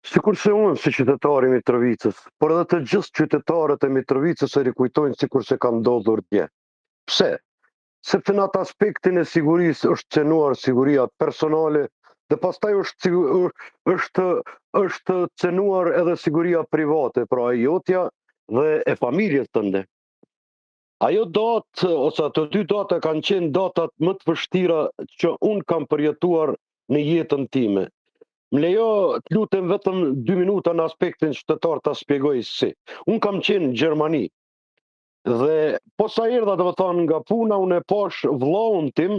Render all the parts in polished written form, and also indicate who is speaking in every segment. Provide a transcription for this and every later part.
Speaker 1: Sikur se unë si qytetari i Mitrovicës, por edhe të gjithë qytetarët e Mitrovicës e rikujtojnë sikur se ka ndodhur dje. Pse? Sepse në atë aspektin e sigurisë është cenuar siguria personale dhe pastaj është cenuar edhe siguria private, pra e jotja dhe e familjes tënde. Ajo datë, ose ato dy data kanë qenë datat më të vështira që unë kam përjetuar në jetën time. Më lejo të lutem vetëm 2 minuta në aspektin qytetar ta shpjegoj si. Unë kam qenë në Gjermani dhe posa erdha domethënë nga puna unë e pash vllaun tim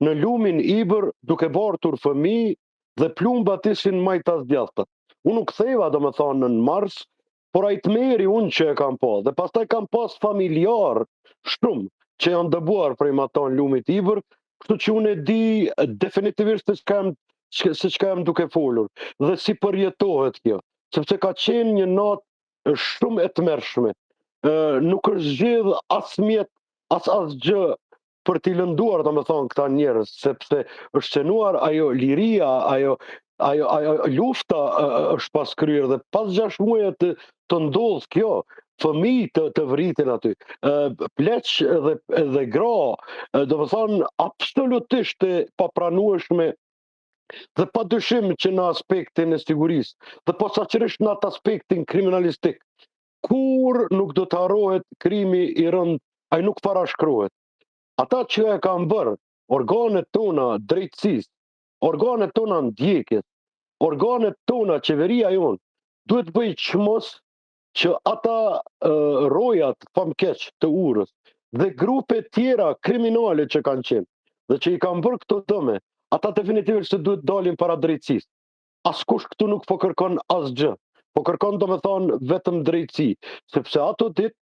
Speaker 1: në lumin Ibër duke bartur fëmijë dhe plumbat ishin majtas djathta. Unë u ktheva domethënë në mars, por ai tmeri unë që e kam pa dhe pastaj kam pas familjar shumë që janë dëbuar prej maton lumit Ibër, kështu që unë e di definitivisht se çka jam duke folur dhe si përjetohet kjo, sepse ka qenë një natë shumë e tmerrshme. Nuk është zgjedh as mjet, as asgjë për t'i lënduar domethënë këta njerëz, sepse është cenuar ajo liria, ajo lufta është pas kryer dhe pas 6 muaje të ndodh kjo, fëmijë të vritin aty, pleq dhe gra, domethënë absolutisht e papranueshme dhe padyshim që në aspektin e sigurisë dhe posaçërisht në atë aspektin kriminalistik, kur nuk do të harrohet krimi i rënd, ai nuk parashkrohet. Ata që e kanë bërë, organet tona drejtësisë, organet tona ndjekjes, organet tona, qeveria jonë, duhet bëj çmos që ata rojat famkeq të urës dhe grupe tjera kriminale që kanë qenë dhe që i kanë bërë këto dëme, ata definitivisht se duhet dalin para drejtësisë. Askush këtu nuk po kërkon asgjë, po kërkon domethënë vetëm drejtësi, sepse ato ditë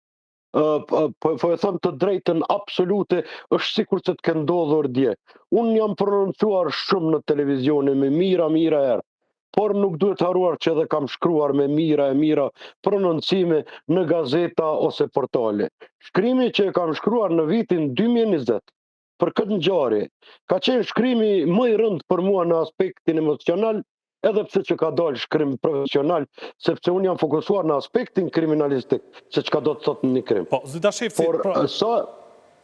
Speaker 1: po e them të drejtën absolute, është sikur se të ke ndodhur dje. Unë jam prononcuar shumë në televizione me mira herë, por nuk duhet haruar që edhe kam shkruar me mira prononcime në gazeta ose portale. Shkrimi që e kam shkruar në vitin 2020 për këtë ngjarje ka qenë shkrimi më i rëndë për mua në aspektin emocional, edhe pse që ka dalë shkrim profesional, sepse unë jam fokusuar në aspektin kriminalistik, se çka do të thotë një krim.
Speaker 2: Po, zyrtar Shefci,
Speaker 1: por sa